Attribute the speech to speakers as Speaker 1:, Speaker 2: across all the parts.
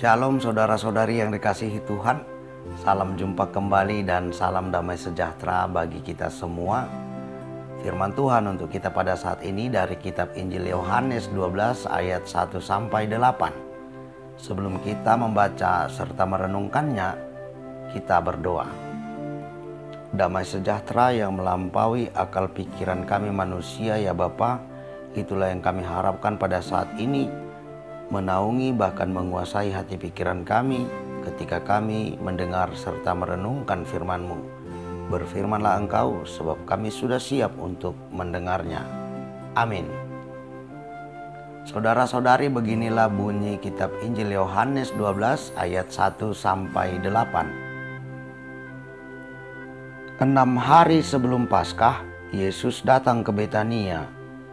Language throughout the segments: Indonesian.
Speaker 1: Shalom saudara-saudari yang dikasihi Tuhan. Salam jumpa kembali dan salam damai sejahtera bagi kita semua. Firman Tuhan untuk kita pada saat ini dari kitab Injil Yohanes 12 ayat 1 sampai 8. Sebelum kita membaca serta merenungkannya, kita berdoa. Damai sejahtera yang melampaui akal pikiran kami manusia ya Bapa, itulah yang kami harapkan pada saat ini, menaungi bahkan menguasai hati pikiran kami ketika kami mendengar serta merenungkan firman-Mu. Berfirmanlah Engkau sebab kami sudah siap untuk mendengarnya. Amin. Saudara-saudari, beginilah bunyi kitab Injil Yohanes 12 ayat 1 sampai 8. 6 hari sebelum Paskah, Yesus datang ke Betania,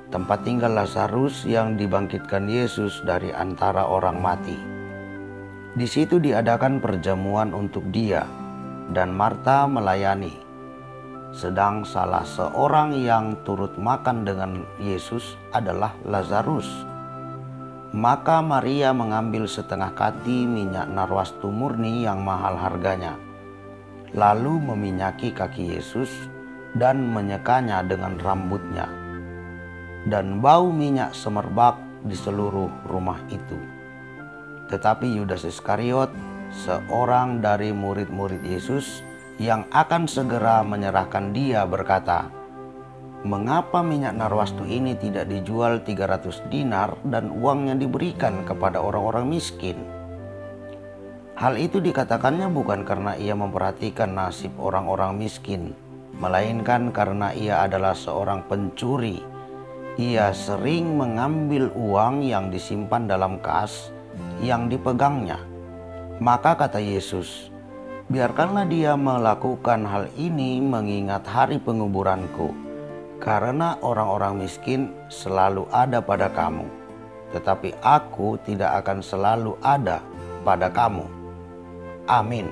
Speaker 1: tempat tinggal Lazarus yang dibangkitkan Yesus dari antara orang mati. Di situ diadakan perjamuan untuk dia, dan Marta melayani. Sedang salah seorang yang turut makan dengan Yesus adalah Lazarus. Maka Maria mengambil setengah kati minyak narwastu murni yang mahal harganya, lalu meminyaki kaki Yesus dan menyekanya dengan rambutnya. Dan bau minyak semerbak di seluruh rumah itu. Tetapi Yudas Iskariot, seorang dari murid-murid Yesus yang akan segera menyerahkan dia, berkata, "Mengapa minyak narwastu ini tidak dijual 300 dinar dan uangnya diberikan kepada orang-orang miskin?" Hal itu dikatakannya bukan karena ia memperhatikan nasib orang-orang miskin, melainkan karena ia adalah seorang pencuri. Ia sering mengambil uang yang disimpan dalam kas yang dipegangnya. Maka kata Yesus, "Biarkanlah dia melakukan hal ini mengingat hari penguburanku, karena orang-orang miskin selalu ada pada kamu, tetapi aku tidak akan selalu ada pada kamu." Amin.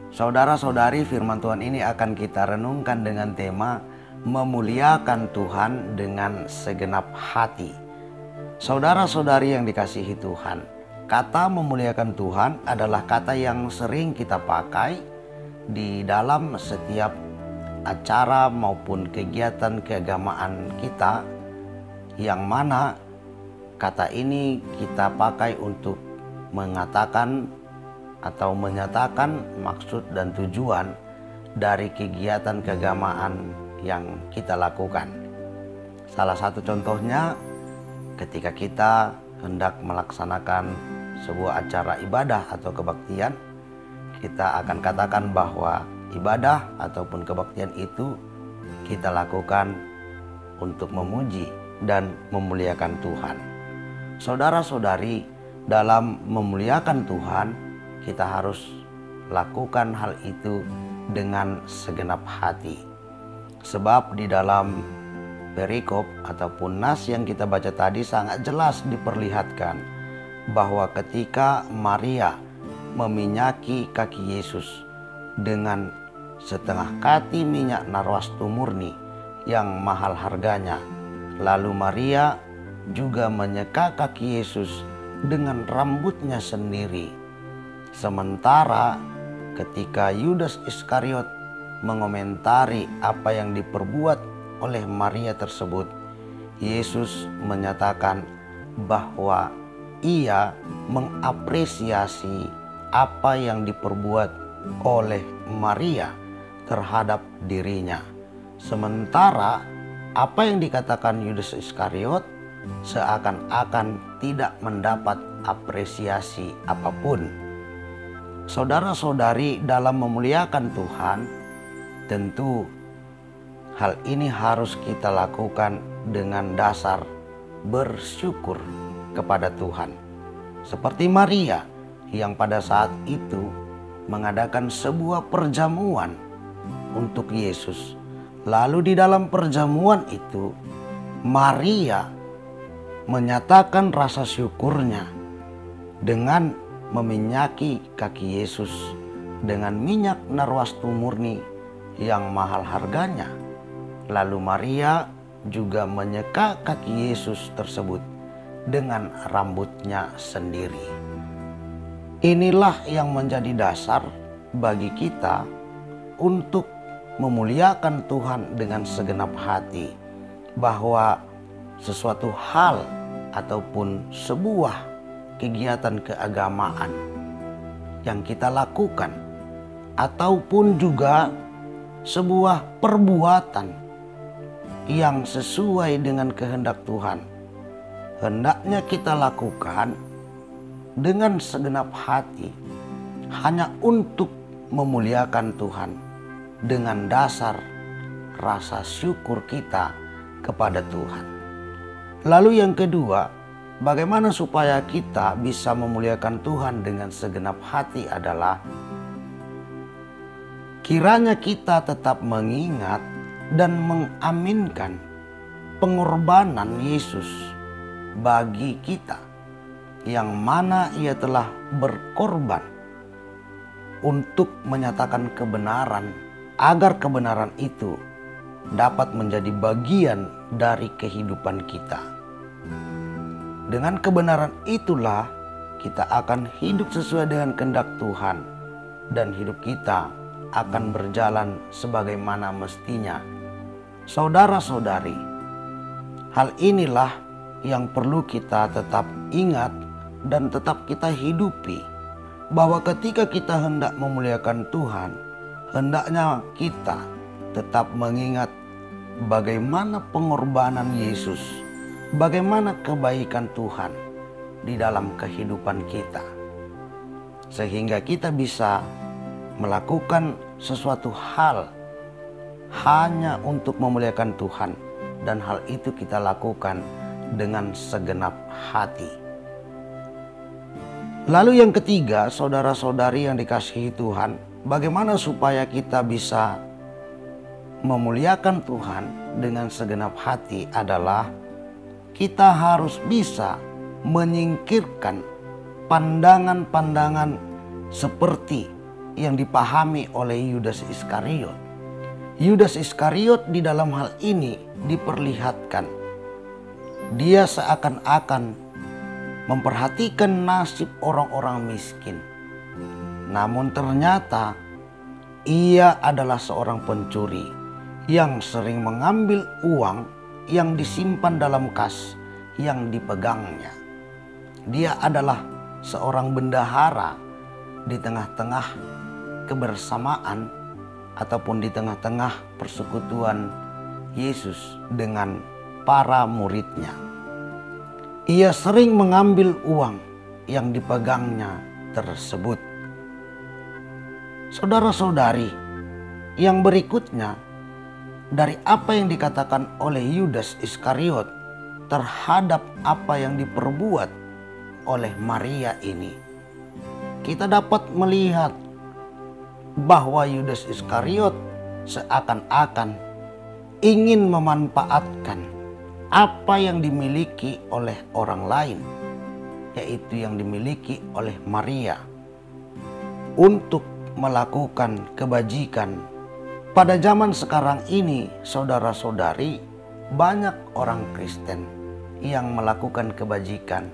Speaker 1: Saudara-saudari, firman Tuhan ini akan kita renungkan dengan tema memuliakan Tuhan dengan segenap hati. Saudara-saudari yang dikasihi Tuhan, kata memuliakan Tuhan adalah kata yang sering kita pakai di dalam setiap acara maupun kegiatan keagamaan kita, yang mana kata ini kita pakai untuk mengatakan atau menyatakan maksud dan tujuan dari kegiatan keagamaan yang kita lakukan. Salah satu contohnya ketika kita hendak melaksanakan sebuah acara ibadah atau kebaktian, kita akan katakan bahwa ibadah ataupun kebaktian itu kita lakukan untuk memuji dan memuliakan Tuhan. Saudara-saudari, dalam memuliakan Tuhan, kita harus lakukan hal itu dengan segenap hati. Sebab di dalam perikop ataupun nas yang kita baca tadi sangat jelas diperlihatkan bahwa ketika Maria meminyaki kaki Yesus dengan setengah kati minyak narwastu murni yang mahal harganya, lalu Maria juga menyeka kaki Yesus dengan rambutnya sendiri. Sementara ketika Yudas Iskariot mengomentari apa yang diperbuat oleh Maria tersebut, Yesus menyatakan bahwa ia mengapresiasi apa yang diperbuat oleh Maria terhadap dirinya. Sementara apa yang dikatakan Yudas Iskariot seakan-akan tidak mendapat apresiasi apapun. Saudara-saudari, dalam memuliakan Tuhan, tentu hal ini harus kita lakukan dengan dasar bersyukur kepada Tuhan. Seperti Maria yang pada saat itu mengadakan sebuah perjamuan untuk Yesus. Lalu di dalam perjamuan itu Maria menyatakan rasa syukurnya dengan meminyaki kaki Yesus dengan minyak narwastu murni yang mahal harganya. Lalu Maria juga menyeka kaki Yesus tersebut dengan rambutnya sendiri. Inilah yang menjadi dasar bagi kita untuk memuliakan Tuhan dengan segenap hati, bahwa sesuatu hal ataupun sebuah kegiatan keagamaan yang kita lakukan, ataupun juga sebuah perbuatan yang sesuai dengan kehendak Tuhan, hendaknya kita lakukan dengan segenap hati, hanya untuk memuliakan Tuhan, dengan dasar rasa syukur kita kepada Tuhan. Lalu yang kedua, bagaimana supaya kita bisa memuliakan Tuhan dengan segenap hati adalah kiranya kita tetap mengingat dan mengaminkan pengorbanan Yesus bagi kita, yang mana Ia telah berkorban untuk menyatakan kebenaran, agar kebenaran itu dapat menjadi bagian dari kehidupan kita. Dengan kebenaran itulah kita akan hidup sesuai dengan kehendak Tuhan, dan hidup kita akan berjalan sebagaimana mestinya. Saudara-saudari, hal inilah yang perlu kita tetap ingat dan tetap kita hidupi, bahwa ketika kita hendak memuliakan Tuhan, hendaknya kita tetap mengingat bagaimana pengorbanan Yesus, bagaimana kebaikan Tuhan di dalam kehidupan kita, sehingga kita bisa melakukan sesuatu hal hanya untuk memuliakan Tuhan, dan hal itu kita lakukan dengan segenap hati. Lalu yang ketiga, saudara-saudari yang dikasihi Tuhan, bagaimana supaya kita bisa memuliakan Tuhan dengan segenap hati adalah kita harus bisa menyingkirkan pandangan-pandangan seperti yang dipahami oleh Yudas Iskariot. Yudas Iskariot di dalam hal ini diperlihatkan dia seakan-akan memperhatikan nasib orang-orang miskin. Namun ternyata ia adalah seorang pencuri yang sering mengambil uang yang disimpan dalam kas yang dipegangnya. Dia adalah seorang bendahara di tengah-tengah kebersamaan ataupun di tengah-tengah persekutuan Yesus dengan para muridnya. Ia sering mengambil uang yang dipegangnya tersebut. Saudara-saudari, yang berikutnya dari apa yang dikatakan oleh Yudas Iskariot terhadap apa yang diperbuat oleh Maria ini, kita dapat melihat bahwa Yudas Iskariot seakan-akan ingin memanfaatkan apa yang dimiliki oleh orang lain, yaitu yang dimiliki oleh Maria, untuk melakukan kebajikan. Pada zaman sekarang ini, saudara-saudari, banyak orang Kristen yang melakukan kebajikan,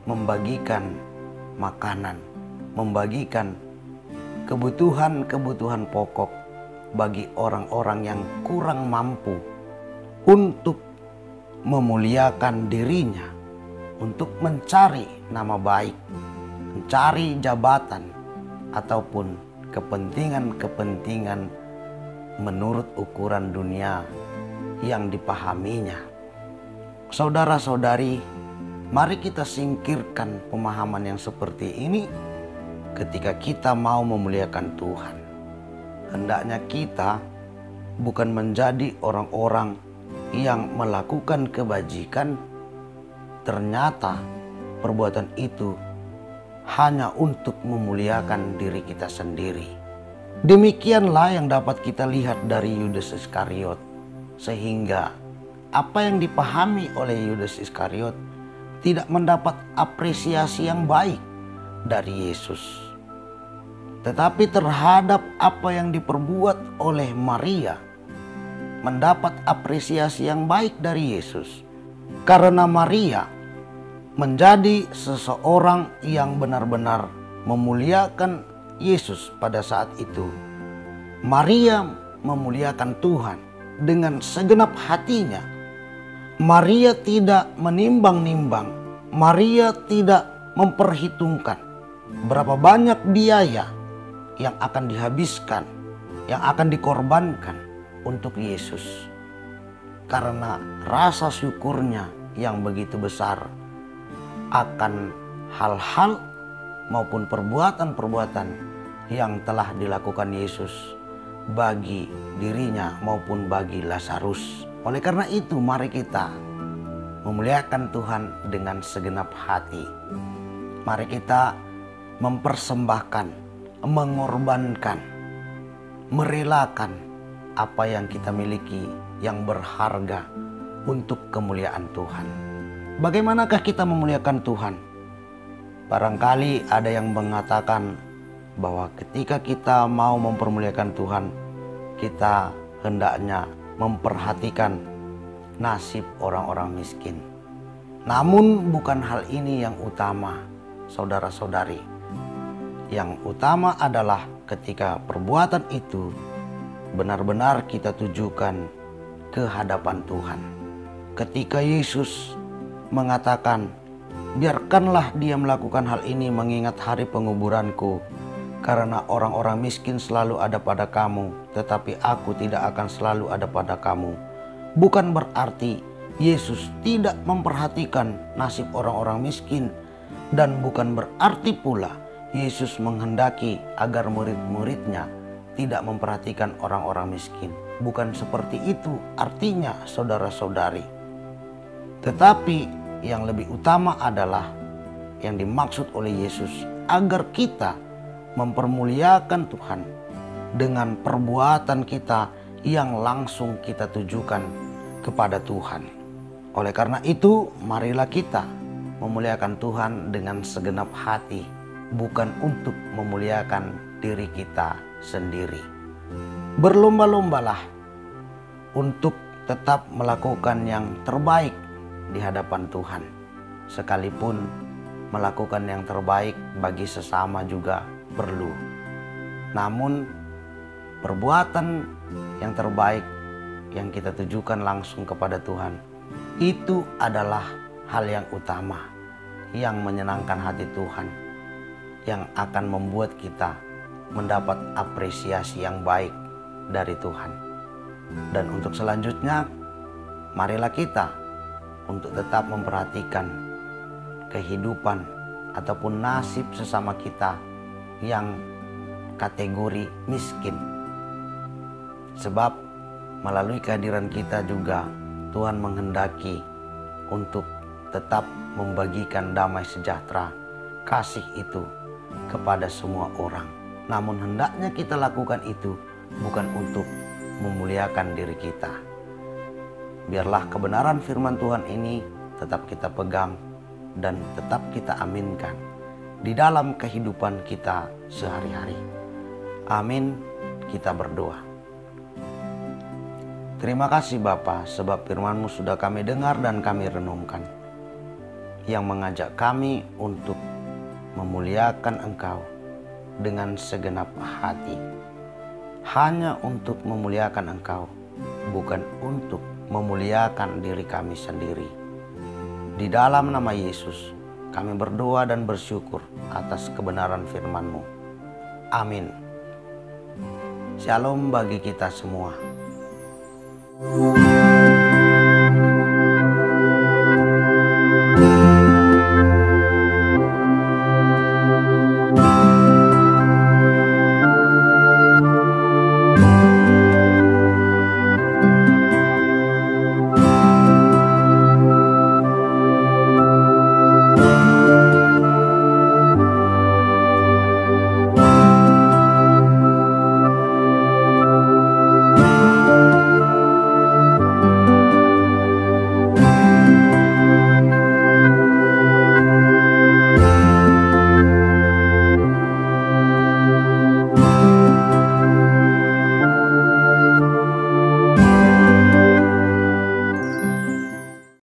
Speaker 1: membagikan makanan, membagikan kebutuhan-kebutuhan pokok bagi orang-orang yang kurang mampu, untuk memuliakan dirinya, untuk mencari nama baik, mencari jabatan, ataupun kepentingan-kepentingan menurut ukuran dunia yang dipahaminya. Saudara-saudari, mari kita singkirkan pemahaman yang seperti ini ketika kita mau memuliakan Tuhan. Hendaknya kita bukan menjadi orang-orang yang melakukan kebajikan, ternyata perbuatan itu hanya untuk memuliakan diri kita sendiri. Demikianlah yang dapat kita lihat dari Yudas Iskariot, sehingga apa yang dipahami oleh Yudas Iskariot tidak mendapat apresiasi yang baik dari Yesus. Tetapi terhadap apa yang diperbuat oleh Maria, mendapat apresiasi yang baik dari Yesus, karena Maria menjadi seseorang yang benar-benar memuliakan Yesus pada saat itu, Maria memuliakan Tuhan dengan segenap hatinya. Maria tidak menimbang-nimbang, Maria tidak memperhitungkan berapa banyak biaya yang akan dihabiskan, yang akan dikorbankan untuk Yesus. Karena rasa syukurnya yang begitu besar akan hal-hal maupun perbuatan-perbuatan yang telah dilakukan Yesus bagi dirinya maupun bagi Lazarus. Oleh karena itu, mari kita memuliakan Tuhan dengan segenap hati. Mari kita mempersembahkan, mengorbankan, merelakan apa yang kita miliki yang berharga untuk kemuliaan Tuhan. Bagaimanakah kita memuliakan Tuhan? Barangkali ada yang mengatakan bahwa ketika kita mau mempermuliakan Tuhan, kita hendaknya memperhatikan nasib orang-orang miskin. Namun bukan hal ini yang utama, saudara-saudari. Yang utama adalah ketika perbuatan itu benar-benar kita tujukan ke hadapan Tuhan. Ketika Yesus mengatakan, biarkanlah dia melakukan hal ini mengingat hari penguburanku, karena orang-orang miskin selalu ada pada kamu, tetapi aku tidak akan selalu ada pada kamu. Bukan berarti Yesus tidak memperhatikan nasib orang-orang miskin, dan bukan berarti pula Yesus menghendaki agar murid-muridnya tidak memperhatikan orang-orang miskin. Bukan seperti itu artinya, saudara-saudari. Tetapi yang lebih utama adalah yang dimaksud oleh Yesus, agar kita mempermuliakan Tuhan dengan perbuatan kita yang langsung kita tujukan kepada Tuhan. Oleh karena itu, marilah kita memuliakan Tuhan dengan segenap hati, bukan untuk memuliakan diri kita sendiri. Berlomba-lombalah untuk tetap melakukan yang terbaik di hadapan Tuhan, sekalipun melakukan yang terbaik bagi sesama juga perlu. Namun perbuatan yang terbaik yang kita tujukan langsung kepada Tuhan, itu adalah hal yang utama, yang menyenangkan hati Tuhan, yang akan membuat kita mendapat apresiasi yang baik dari Tuhan. Dan untuk selanjutnya, marilah kita untuk tetap memperhatikan kehidupan ataupun nasib sesama kita yang kategori miskin. Sebab melalui kehadiran kita juga Tuhan menghendaki untuk tetap membagikan damai sejahtera, kasih itu kepada semua orang. Namun hendaknya kita lakukan itu bukan untuk memuliakan diri kita. Biarlah kebenaran firman Tuhan ini tetap kita pegang dan tetap kita aminkan di dalam kehidupan kita sehari-hari. Amin. Kita berdoa. Terima kasih Bapa, sebab firman-Mu sudah kami dengar dan kami renungkan, yang mengajak kami untuk memuliakan Engkau dengan segenap hati. Hanya untuk memuliakan Engkau, bukan untuk memuliakan diri kami sendiri. Di dalam nama Yesus, kami berdoa dan bersyukur atas kebenaran firman-Mu. Amin. Shalom bagi kita semua.